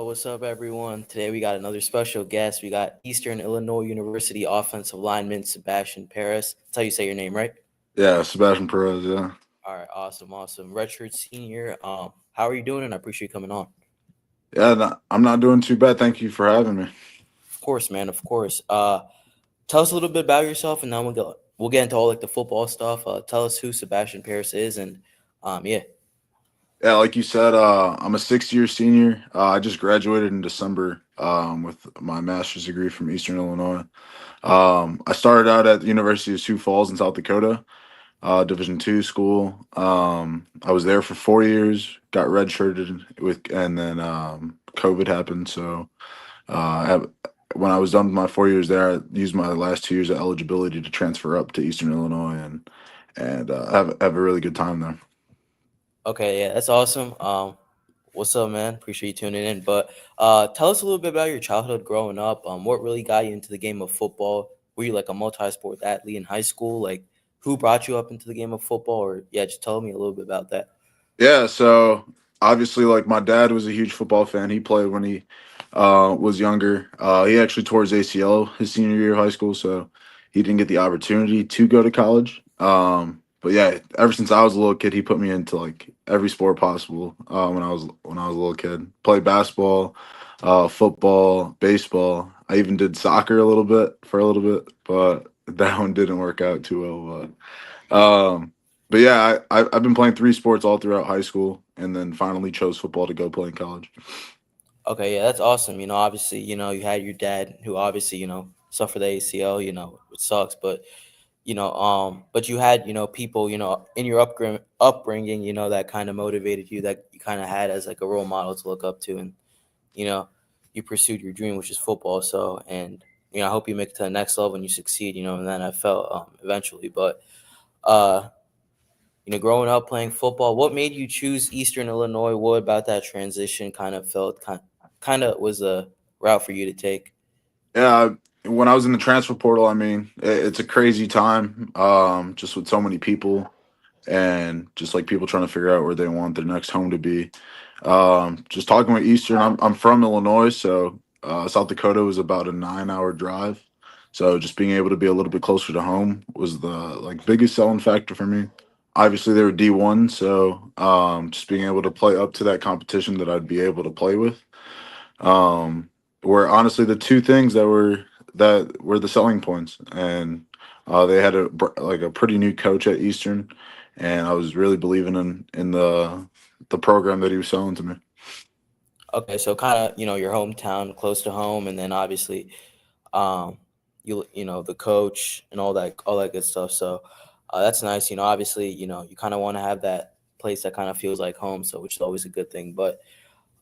what's up, everyone? Today we got another special guest. We got Eastern Illinois University offensive lineman Sebastian Paris. That's how you say your name, right? Yeah, Sebastian Perez. Yeah, All right, awesome. Redshirt senior. How are you doing? And I appreciate you coming on. yeah. I'm not doing too bad. Thank you for having me. Of course, man. Of course. Tell us a little bit about yourself, and then we'll get into all like the football stuff. Tell us who Sebastian Paris is, and yeah. Yeah, like you said, I'm a sixth-year senior. I just graduated in December with my master's degree from Eastern Illinois. I started out at the University of Sioux Falls in South Dakota, Division II school. I was there for 4 years. Got redshirted and then COVID happened. So when I was done with my 4 years there, I used my last 2 years of eligibility to transfer up to Eastern Illinois and have a really good time there. Okay, yeah, that's awesome. What's up, man? Appreciate you tuning in. But tell us a little bit about your childhood growing up. What really got you into the game of football? Were you like a multi-sport athlete in high school? Like, who brought you up into the game of football? Or yeah, just tell me a little bit about that. Yeah, so obviously, like my dad was a huge football fan. He played when he was younger. He actually tore his ACL his senior year of high school, so he didn't get the opportunity to go to college. But yeah, ever since I was a little kid, he put me into like every sport possible. When I was a little kid, played basketball, football, baseball. I even did soccer a little bit for a little bit, but that one didn't work out too well. But yeah, I've been playing three sports all throughout high school, and then finally chose football to go play in college. Okay, yeah, that's awesome. Obviously, you had your dad who obviously, suffered the ACL, which sucks, but but you had, people, in your upbringing, that kind of motivated you, that you kind of had as like a role model to look up to, and you know, you pursued your dream, which is football. So, and I hope you make it to the next level and you succeed, in the NFL eventually. But, uh, growing up playing football, what made you choose Eastern Illinois? What about that transition kind of was a route for you to take? Yeah, when I was in the transfer portal, I mean, it's a crazy time, just with so many people and just like people trying to figure out where they want their next home to be. Just talking with Eastern, I'm from Illinois, so South Dakota was about a 9-hour drive. So just being able to be a little bit closer to home was the like biggest selling factor for me. Obviously, they were D1, so just being able to play up to that competition that I'd be able to play with were honestly the two things that were the selling points. And they had a pretty new coach at Eastern, and I was really believing in the program that he was selling to me. Okay, so kind of, your hometown, close to home, and then obviously, um, the coach and all that good stuff. So that's nice. Obviously, you kind of want to have that place that kind of feels like home. So which is always a good thing. But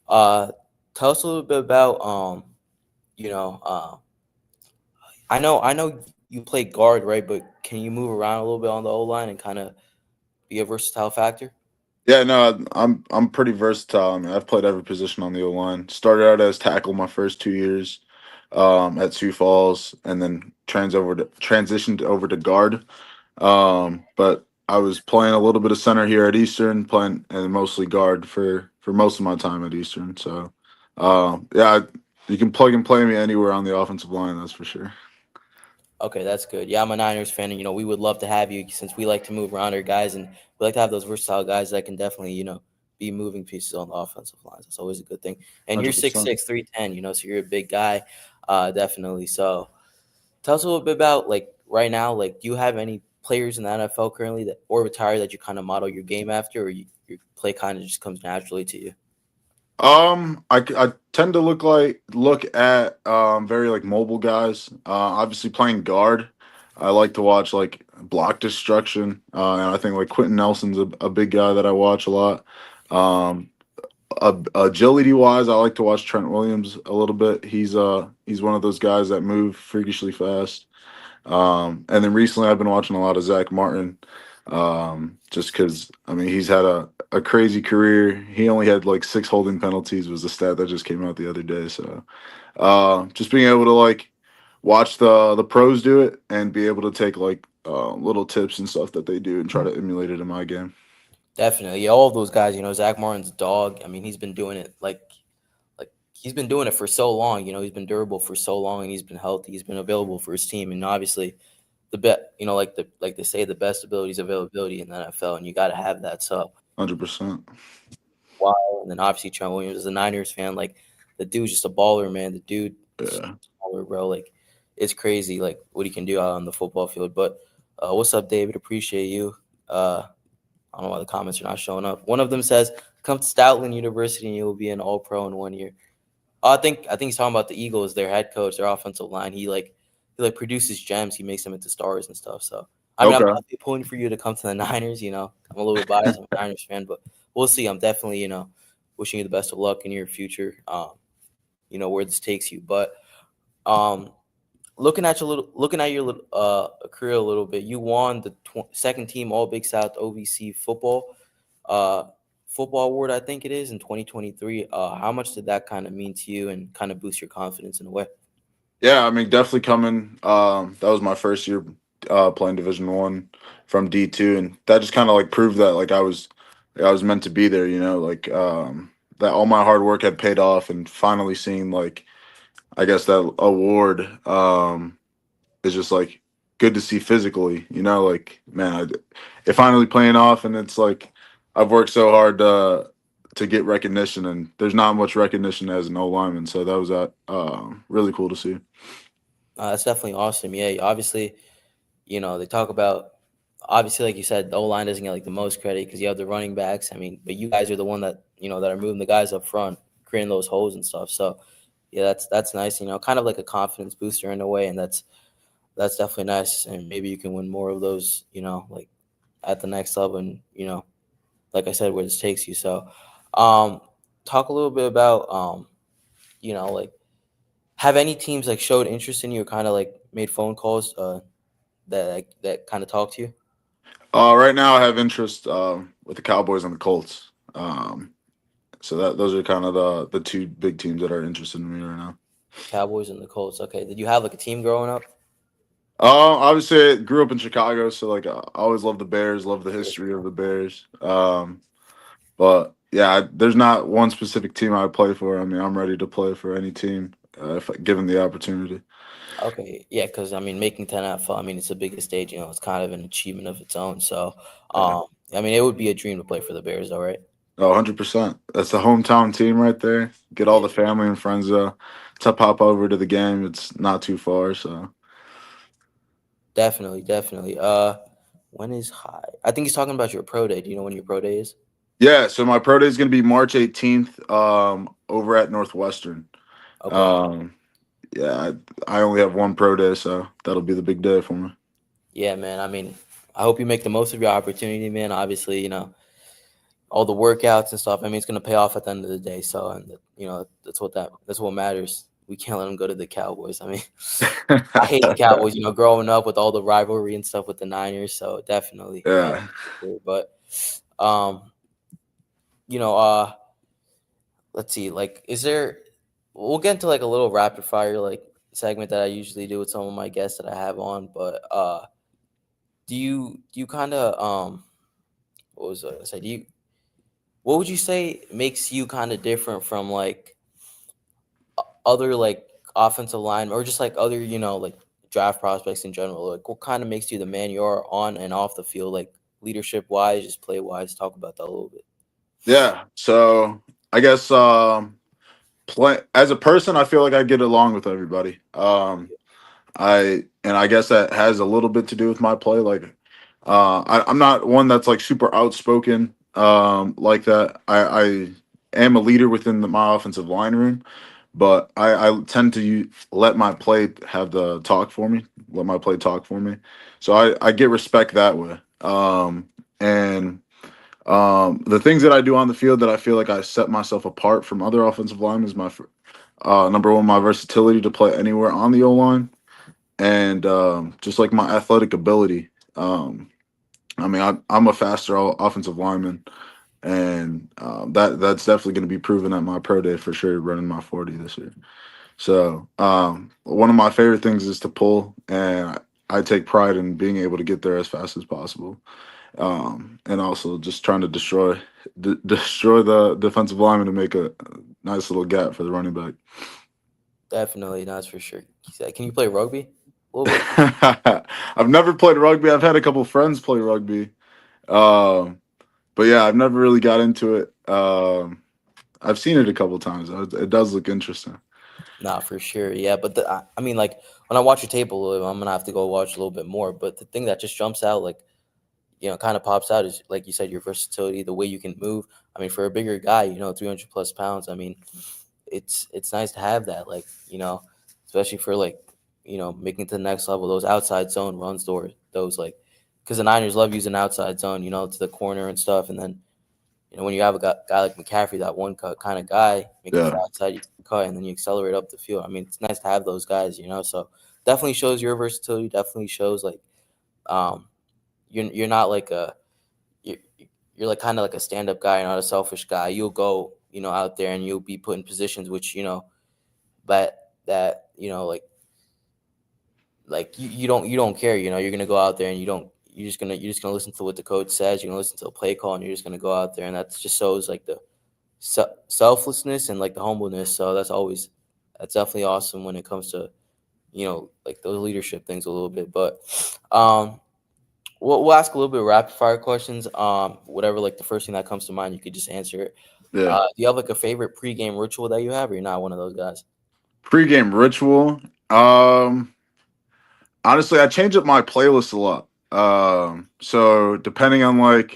uh, tell us a little bit about you know, I know you play guard, right? But can you move around a little bit on the O line and kind of be a versatile factor? Yeah, no, I'm pretty versatile. I mean, I've played every position on the O line. Started out as tackle my first 2 years at Sioux Falls, and then transitioned over to guard. But I was playing a little bit of center here at Eastern, playing and mostly guard for most of my time at Eastern. So, yeah, you can plug and play me anywhere on the offensive line. That's for sure. Okay, that's good. Yeah, I'm a Niners fan, and we would love to have you since we like to move around our guys, and we like to have those versatile guys that can definitely, be moving pieces on the offensive lines. That's always a good thing. And you're 100%. 6'6", 310, so you're a big guy, definitely. So tell us a little bit about like right now, like do you have any players in the NFL currently that or retired that you kind of model your game after, or your play kind of just comes naturally to you? I tend to look at very like mobile guys. Obviously playing guard, I like to watch like block destruction. And I think like Quentin Nelson's a big guy that I watch a lot. Um, Agility wise, I like to watch Trent Williams a little bit. He's one of those guys that move freakishly fast. And then recently I've been watching a lot of Zach Martin. Just because I mean he's had a crazy career. He only had like six holding penalties was a stat that just came out the other day. So just being able to like watch the pros do it and be able to take like little tips and stuff that they do and try to emulate it in my game. Definitely, yeah, all of those guys. Zach Martin's a dog. I mean, he's been doing it like he's been doing it for so long. You know, he's been durable for so long, and he's been healthy. He's been available for his team, and obviously, the bet. You know, like they say, the best ability is availability in the NFL, and you got to have that. So 100%. wow. And then obviously Trent Williams is a Niners fan. Like the dude's just a baller, man. The dude, Yeah. baller, bro. Like it's crazy, like what he can do out on the football field. But what's up, David? Appreciate you. I don't know why the comments are not showing up. One of them says, "Come to Stoutland University and you will be an All Pro in 1 year." I think he's talking about the Eagles, their head coach, their offensive line. He produces gems. He makes them into stars and stuff. So I mean, I'm Okay. definitely pulling for you to come to the Niners. You know, I'm a little bit biased. I'm a Niners fan, but we'll see. I'm definitely wishing you the best of luck in your future. Where this takes you, but um, looking at your career a little bit, you won the second team All Big South OVC uh football award, I think it is, in 2023. How much did that kind of mean to you and kind of boost your confidence in a way? Yeah, I mean, definitely coming. That was my first year playing Division 1 from D2, and that just kind of like proved that like I was meant to be there. Like that all my hard work had paid off, and finally seeing like I guess that award is just like good to see physically. Like man, it finally playing off, and it's like I've worked so hard to get recognition, and there's not much recognition as an O lineman, so that was really cool to see. That's definitely awesome. Yeah, obviously, they talk about, obviously, like you said, the O line doesn't get like the most credit because you have the running backs. I mean, but you guys are the one that that are moving the guys up front, creating those holes and stuff. So yeah, that's nice. Kind of like a confidence booster in a way, and that's definitely nice. And maybe you can win more of those. Like at the next level, and like I said, where this takes you. So, um, talk a little bit about like have any teams like showed interest in you or kind of like made phone calls that kind of talk to you? Right now, I have interest with the Cowboys and the Colts. So those are kind of the two big teams that are interested in me right now. Cowboys and the Colts. Okay. Did you have like a team growing up? Obviously, I grew up in Chicago, so like I always loved the Bears, love the Yeah. history of the Bears. But yeah, there's not one specific team I would play for. I mean, I'm ready to play for any team if given the opportunity. Okay. Yeah, because I mean, making 10 NFL, I mean, it's the biggest stage. It's kind of an achievement of its own. So, Yeah. I mean, it would be a dream to play for the Bears, all right. Oh, 100%. That's the hometown team right there. Get all Yeah, the family and friends to pop over to the game. It's not too far, so. definitely, definitely. When is high? I think he's talking about your pro day. Do you know when your pro day is? Yeah, so my pro day is going to be March 18th over at Northwestern. Okay. Um, yeah, I only have one pro day, so that'll be the big day for me. Yeah, man. I mean, I hope you make the most of your opportunity, man. Obviously, all the workouts and stuff. I mean, it's gonna pay off at the end of the day. So, and that's what matters. We can't let them go to the Cowboys. I mean, I hate the Cowboys. Growing up with all the rivalry and stuff with the Niners. So definitely, Yeah. but um, you know, uh, let's see. Like, is there? We'll get into like a little rapid fire like segment that I usually do with some of my guests that I have on. But do you kind of what was I gonna say? What would you say makes you kind of different from like other like offensive line or just like other like draft prospects in general? Like, what kind of makes you the man you are on and off the field, like leadership wise, just play wise? Talk about that a little bit. Yeah. So I guess play as a person, I feel like I get along with everybody. I guess that has a little bit to do with my play. Like, I'm not one that's like super outspoken like that. I am a leader within my offensive line room, but I tend to let my play have the talk for me. Let my play talk for me. So I get respect that way. And the things that I do on the field that I feel like I set myself apart from other offensive linemen is number one, my versatility to play anywhere on the O line, and just like my athletic ability. I mean, I'm a faster offensive lineman, and that's definitely going to be proven at my pro day for sure, running my 40 this year. So one of my favorite things is to pull, and I take pride in being able to get there as fast as possible, and also just trying to destroy the defensive lineman to nice little gap for the running back. Definitely, that's for sure. Can you play rugby a little bit? I've never played rugby. I've had a couple friends play rugby, um, but yeah, I've never really got into it. I've seen it a couple times. It does look interesting. Nah, for sure. Yeah, but I mean, like when I watch your tape a little, bit, I'm gonna have to go watch a little bit more. But the thing that just jumps out, like kind of pops out is like you said, your versatility, the way you can move. I mean, for a bigger guy, 300 plus pounds. I mean, it's nice to have that, like especially for like making it to the next level. Those outside zone runs, those like because the Niners love using outside zone, to the corner and stuff, and then when you have a guy like McCaffrey, that one cut kind of guy, make it Yeah, flat side, you cut, and then you accelerate up the field. I mean, it's nice to have those guys, So definitely shows your versatility. Definitely shows like um, you're not like you're, you're like kind of like a stand up guy, you're not a selfish guy. You'll go, out there and you'll be put in positions which but that like you don't care. You're gonna go out there and you're just gonna listen to what the coach says. You're gonna listen to the play call, and you're just gonna go out there, and that just shows like the selflessness and like the humbleness. So that's definitely awesome when it comes to like those leadership things a little bit. But um, we'll ask a little bit of rapid fire questions. Whatever like the first thing that comes to mind, you could just answer it. yeah. Do you have like a favorite pregame ritual that you have, or you're not one of those guys? Pre-game ritual. Honestly, I change up my playlist a lot. So depending on what,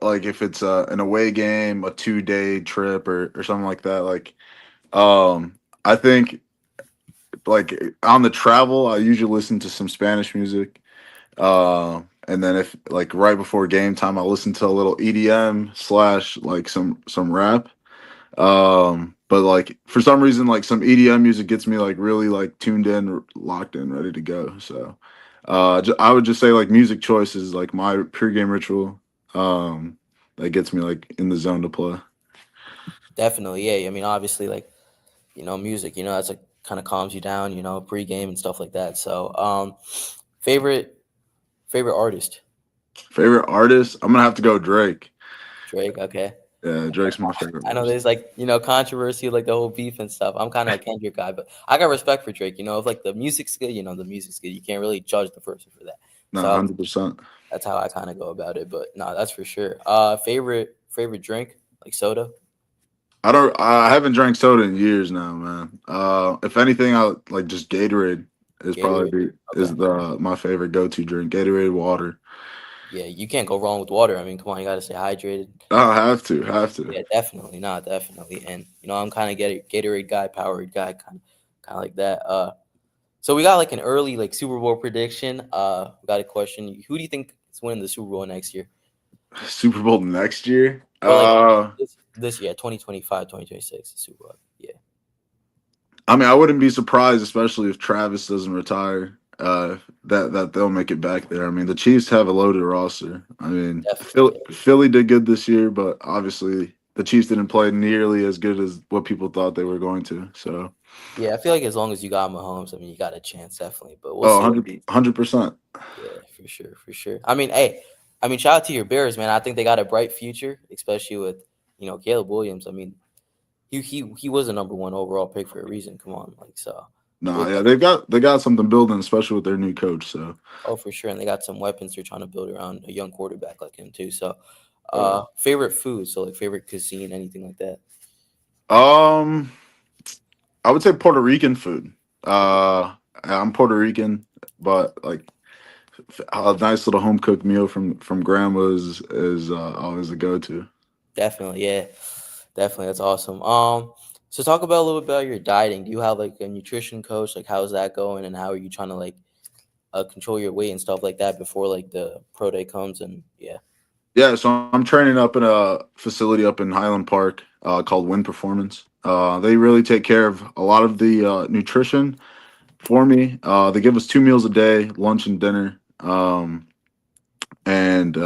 like if it's an away game, a 2 day trip, or something like that. I think like on the travel, I usually listen to some Spanish music. And then if like right before game time, I listen to a little EDM slash like some rap. But like for some reason, like some EDM music gets me like really like tuned in, locked in, ready to go. So, I would just say like music choice is like my pregame ritual. That gets me like in the zone to play. Definitely, yeah. I mean, obviously, like music, that's like kind of calms you down, pregame and stuff like that. So, favorite favorite artist, Favorite artist? I'm gonna have to go Drake. Drake. Okay, Yeah, Drake's my favorite I know artist. there's like controversy, like the whole beef and stuff. I'm kind of a Kendrick guy, but I got respect for Drake. If like the music's good, the music's good. You can't really judge the person for that. No, So 100%. that's how I kind of go about it. But no, that's for sure. Favorite drink, like soda, I don't. I haven't drank soda in years now, man. If anything, I like just Gatorade is Gatorade. probably Okay. is the my favorite go to drink. Gatorade, water. Yeah, you can't go wrong with water. I mean, come on, you got to stay hydrated. I have to. Yeah, definitely, not definitely, and I'm kind of Gatorade guy, Powerade guy, kind of like that. So we got like an early like Super Bowl prediction. We got a question. Who do you think is winning the Super Bowl next year, Super Bowl next year. or like this year, 2025, 2026, the Super Bowl? Yeah, I mean, I wouldn't be surprised, especially if Travis doesn't retire. That they'll make it back there. I mean, the Chiefs have a loaded roster. I mean, definitely. Philly did good this year, but obviously the Chiefs didn't play nearly as good as what people thought they were going to. So, Yeah, I feel like as long as you got Mahomes, I mean, you got a chance, definitely. But we'll oh, see. 100%. Yeah, for sure, for sure. I mean, hey, shout out to your Bears, man. I think they got a bright future, especially with Caleb Williams. I mean, he was a number one overall pick for a reason. Come on, like so. Nah, We'll yeah, definitely, they got something building, especially with their new coach. So, oh, for sure, and they got some weapons they're trying to build around a young quarterback like him too. So, uh, favorite food, so like favorite cuisine, anything like that. um, I would say Puerto Rican food. Okay, I'm Puerto Rican, but like a nice little home cooked meal from grandma is always a go to. definitely, yeah, definitely, that's awesome. So talk about a little bit about your dieting. Do you have like a nutrition coach? Like, how's that going, and how are you trying to like control your weight and stuff like that before like the pro day comes? And yeah, Yeah, so I'm training up in a facility up in Highland Park called Win Performance. They really take care of a lot of the nutrition for me. They give us 2 meals a day, lunch and dinner, and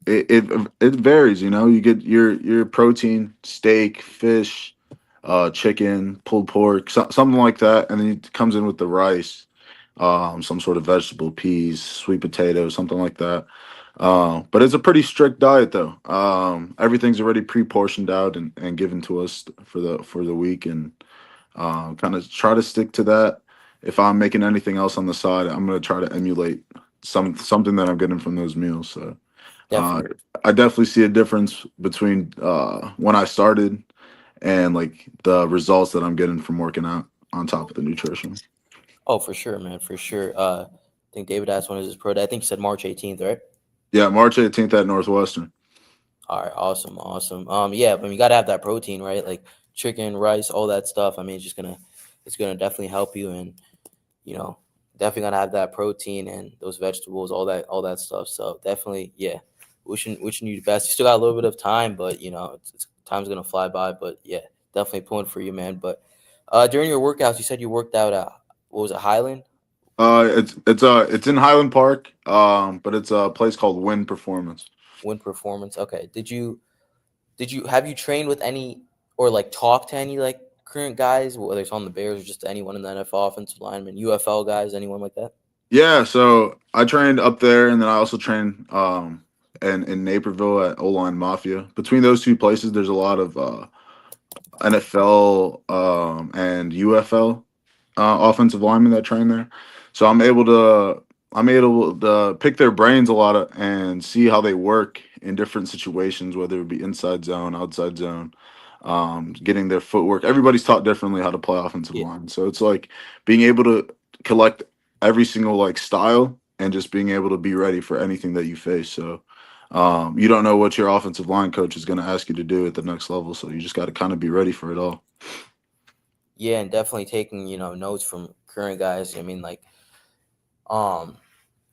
it varies. You know, you get your protein, steak, fish, chicken, pulled pork, something like that, and then it comes in with the rice, some sort of vegetable, peas, sweet potatoes, something like that. But it's a pretty strict diet though. Everything's already pre-portioned out and given to us for the week, and kind of try to stick to that. If I'm making anything else on the side, I'm gonna try to emulate something that I'm getting from those meals. So uh, Definitely. I definitely see a difference between when I started and like the results that I'm getting from working out on top of the nutrition. Oh, for sure, man, for sure. I think David asked when is his pro day. I think you said March 18th, right? Yeah, March 18th at Northwestern. All right, awesome, awesome. Yeah, I mean, you gotta have that protein, right? Like chicken, rice, all that stuff. I mean, it's gonna definitely help you, and you know, definitely gonna have that protein and those vegetables, all that stuff. So definitely, yeah, wishing you the best. You still got a little bit of time, but you know, time's gonna fly by. But yeah, definitely pulling for you, man. But during your workouts, you said you worked out at what was it, Highland It's in Highland Park, but it's a place called Win Performance. Wind Performance? Okay, did you have you trained with any or like talked to any like current guys, whether it's on the Bears or just anyone in the NFL, offensive lineman, UFL guys, anyone like that? Yeah, so I trained up there, and then I also trained in Naperville at O Line Mafia. Between those two places, there's a lot of NFL and UFL offensive linemen that train there. So I'm able to pick their brains a lot and see how they work in different situations, whether it be inside zone, outside zone, getting their footwork. Everybody's taught differently how to play offensive Yeah. line. So it's like being able to collect every single like style and just being able to be ready for anything that you face. So you don't know what your offensive line coach is going to ask you to do at the next level. So you just got to kind of be ready for it all. Yeah, and definitely taking, notes from current guys. I mean, like, um,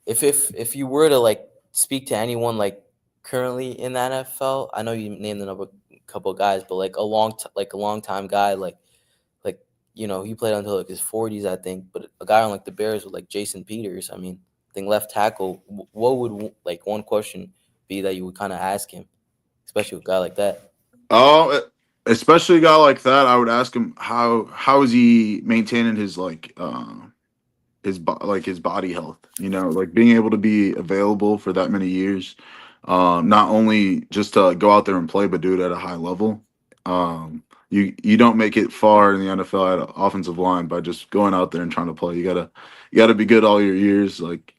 if you were to like speak to anyone like currently in the NFL, I know you named another couple of guys, but like like a long time guy, like he played until like his 40s, I think. But a guy on like the Bears with like Jason Peters, I mean, I think left tackle. What would like one question be that you would kind of ask him, especially with a guy like that? Oh, especially a guy like that, I would ask him how is he maintaining his like his body health. You know, like being able to be available for that many years, not only just to go out there and play, but do it at a high level. You don't make it far in the NFL at offensive line by just going out there and trying to play. You gotta be good all your years. Like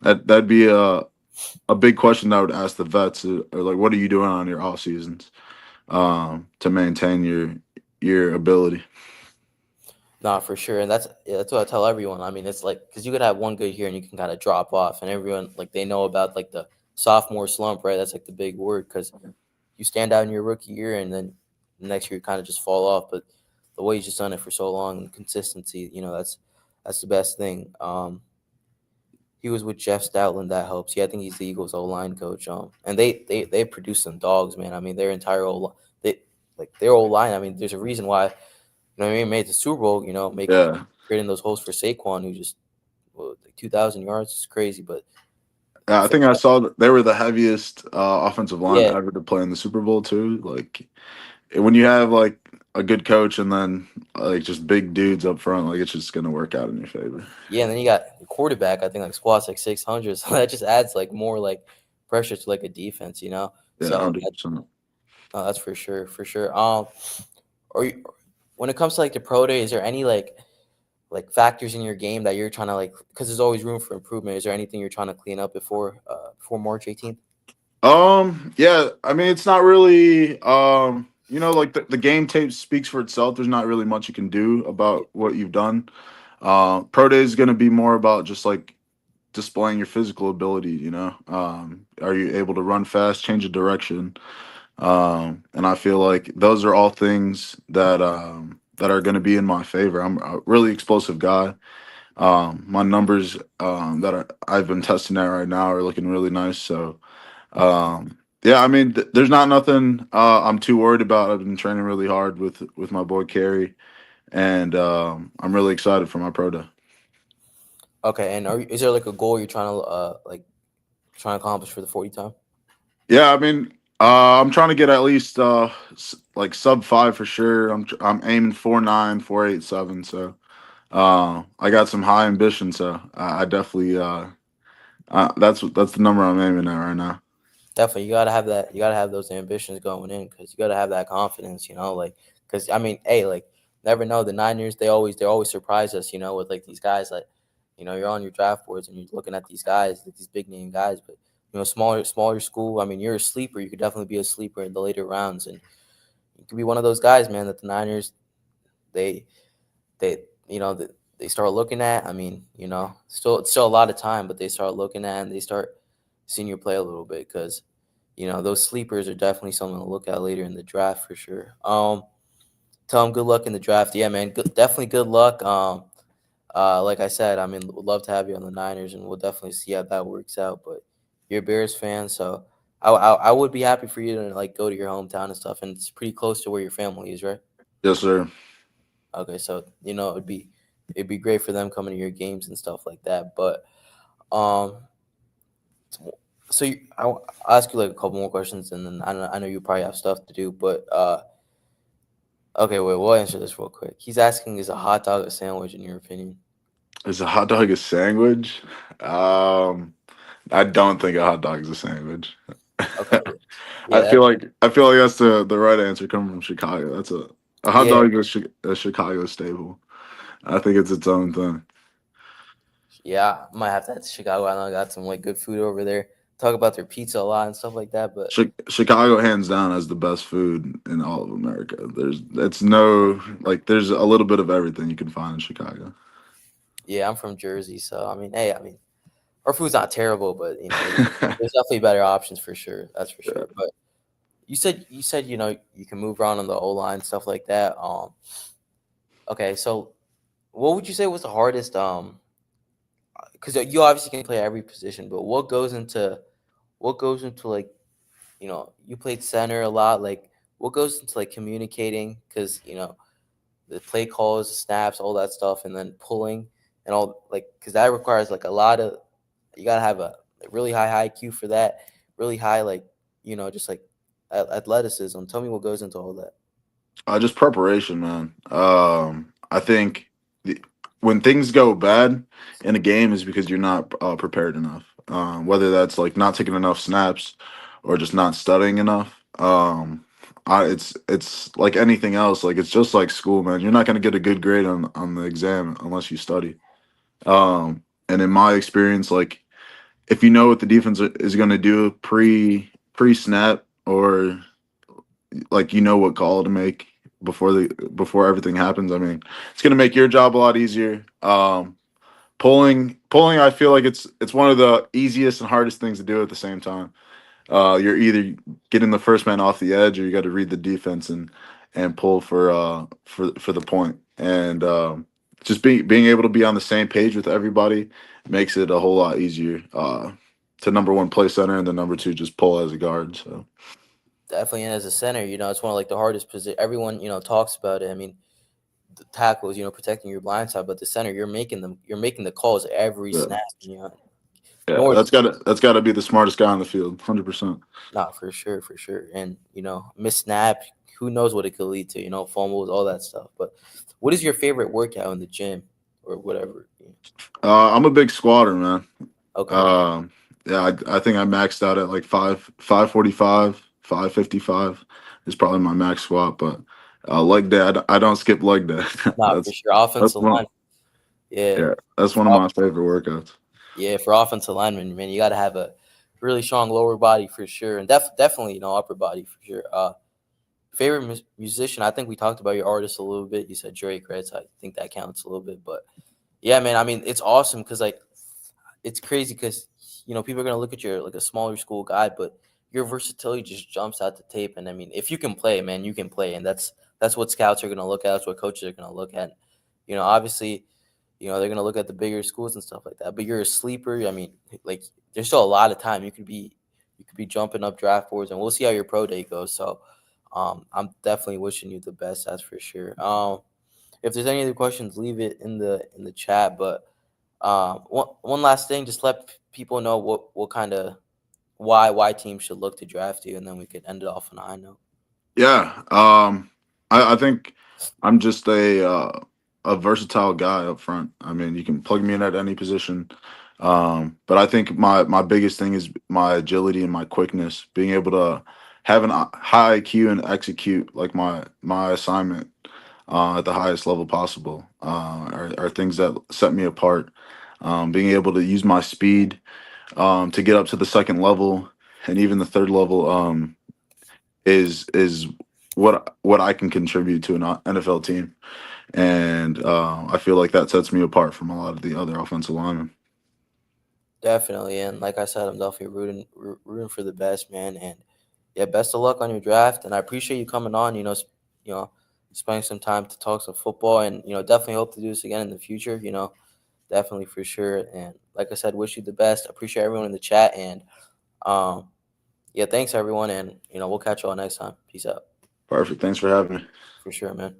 that'd be a big question I would ask the vets. Or like, what are you doing on your off seasons to maintain your ability? Not for sure, and that's what I tell everyone. I mean, it's like because you could have one good year and you can kind of drop off, and everyone like they know about like the sophomore slump, right? That's like the big word because you stand out in your rookie year, and then the next year you kind of just fall off. But the way he's just done it for so long and consistency, that's the best thing. He was with Jeff Stoutland, that helps. Yeah, I think he's the Eagles O line coach. And they produce some dogs, man. I mean, their entire they like their O line. I mean, there's a reason why what I mean, made the Super Bowl. Making Yeah. creating those holes for Saquon, who just like 2,000 yards is crazy. But I for think I saw that they were the heaviest offensive line yeah, ever to play in the Super Bowl too. Like when you have like a good coach and then like just big dudes up front, like it's just gonna work out in your favor. yeah, and then you got the quarterback. I think like squats like 600, so that just adds like more like pressure to like a defense. Yeah, So 100%. that's for sure, for sure. Or when it comes to like the pro day, is there any like factors in your game that you're trying to like because there's always room for improvement. Is there anything you're trying to clean up before March 18th? Yeah, I mean it's not really like the game tape speaks for itself. There's not really much you can do about what you've done. Pro day is gonna be more about just like displaying your physical ability, are you able to run fast, change of direction? And I feel like those are all things that are going to be in my favor. I'm a really explosive guy. My numbers I've been testing at right now are looking really nice. So yeah, I mean, there's not nothing I'm too worried about. I've been training really hard with my boy Carrie, and I'm really excited for my pro day. Okay, and is there like a goal you're trying to accomplish for the 40 time? Yeah, I mean, I'm trying to get at least like sub five for sure. I'm aiming 4.9, 4.87. So I got some high ambition. So I definitely That's the number I'm aiming at right now. Definitely, you gotta have that. You gotta have those ambitions going in because you gotta have that confidence. Like because I mean, hey, like never know the Niners. They always surprise us. With like these guys like, you're on your draft boards and you're looking at these guys, like these big name guys, but smaller school. I mean, you're a sleeper. You could definitely be a sleeper in the later rounds, and you could be one of those guys, man. That the Niners they they start looking at. I mean, still it's still a lot of time, but they start looking at and they start seeing you play a little bit because those sleepers are definitely something to look at later in the draft for sure. Tell them good luck in the draft. Yeah, man, definitely good luck. Like I said, I mean, would love to have you on the Niners, and we'll definitely see how that works out. But you're a Bears fan, so I would be happy for you to like go to your hometown and stuff, and it's pretty close to where your family is, right? Yes, sir. Okay, so it'd be great for them coming to your games and stuff like that. But um, so I'll ask you like a couple more questions, and then I know you probably have stuff to do, but okay, wait, we'll answer this real quick. He's asking, is a hot dog a sandwich in your opinion? Is a hot dog a sandwich? Um, I don't think a hot dog is a sandwich. Okay, I yeah, feel like that's the right answer coming from Chicago. That's a hot yeah, dog is a Chicago staple. I think it's its own thing. yeah. I might have to head to Chicago. I know I got some like good food over there. Talk about their pizza a lot and stuff like that, but Chicago hands down has the best food in all of America. It's no like there's a little bit of everything you can find in Chicago. yeah, I'm from Jersey, so I mean, hey, I mean, our food's not terrible, but there's definitely better options for sure. That's for Yeah. sure. But you said you can move around on the O line stuff like that. Okay, so what would you say was the hardest? Because you obviously can play every position, but what goes into like you played center a lot. Like what goes into like communicating? Because the play calls, snaps, all that stuff, and then pulling and all like because that requires like a lot of you gotta have a really high IQ for that, really high like just like athleticism. Tell me what goes into all that. Just preparation, man. I think the, when things go bad in a game is because you're not prepared enough. Whether that's like not taking enough snaps or just not studying enough. It's like anything else. Like it's just like school, man. You're not gonna get a good grade on the exam unless you study. And in my experience, like if you know what the defense is gonna do pre snap or like you know what call to make before everything happens. I mean, it's gonna make your job a lot easier. Pulling, I feel like it's one of the easiest and hardest things to do at the same time. You're either getting the first man off the edge, or you got to read the defense and pull for the point. And just being able to be on the same page with everybody makes it a whole lot easier. To number one play center and then number two just pull as a guard. So Definitely, and as a center, it's one of like the hardest position. Everyone talks about it. I mean, the tackles, protecting your blind side, but the center, you're making the calls every yeah. snap. Yeah, Nor that's gotta be the smartest guy on the field, 100%. not for sure, for sure. And miss snap, who knows what it could lead to? Fumbles, all that stuff. But what is your favorite workout in the gym or whatever? I'm a big squatter, man. Okay, Um, yeah, I think I maxed out at like 545, 555 is probably my max squat. But leg day, I don't skip leg day. not for that's sure. that's Offensive one. line, yeah, Yeah, that's one of for my favorite workouts. yeah, for offensive linemen, man, you got to have a really strong lower body for sure, and definitely upper body for sure. Favorite musician, I think we talked about your artist a little bit. You said Drake, right? So I think that counts a little bit, but yeah, man. I mean, it's awesome because like it's crazy because people are gonna look at you like a smaller school guy, but your versatility just jumps out the tape. And I mean, if you can play, man, you can play, and that's what scouts are gonna look at. That's what coaches are gonna look at. Obviously, they're gonna look at the bigger schools and stuff like that. But you're a sleeper. I mean, like there's still a lot of time. You could be jumping up draft boards, and we'll see how your pro day goes. So, I'm definitely wishing you the best. That's for sure. If there's any other questions, leave it in the chat. But one last thing, just let people know what kind of why teams should look to draft you, and then we could end it off on a high note. Yeah, I think I'm just a versatile guy up front. I mean, you can plug me in at any position. But I think my biggest thing is my agility and my quickness, being able to have an high IQ and execute like my assignment at the highest level possible are things that set me apart. Being able to use my speed to get up to the second level and even the third level is what I can contribute to an NFL team, and I feel like that sets me apart from a lot of the other offensive linemen. Definitely, and like I said, I'm definitely rooting for the best, man. And yeah, best of luck on your draft. And I appreciate you coming on. You know, spending some time to talk some football, and definitely hope to do this again in the future. Definitely for sure. And like I said, wish you the best. Appreciate everyone in the chat, and um, yeah, thanks everyone, and we'll catch you all next time. Peace out. Perfect. Thanks for having me. For sure, man.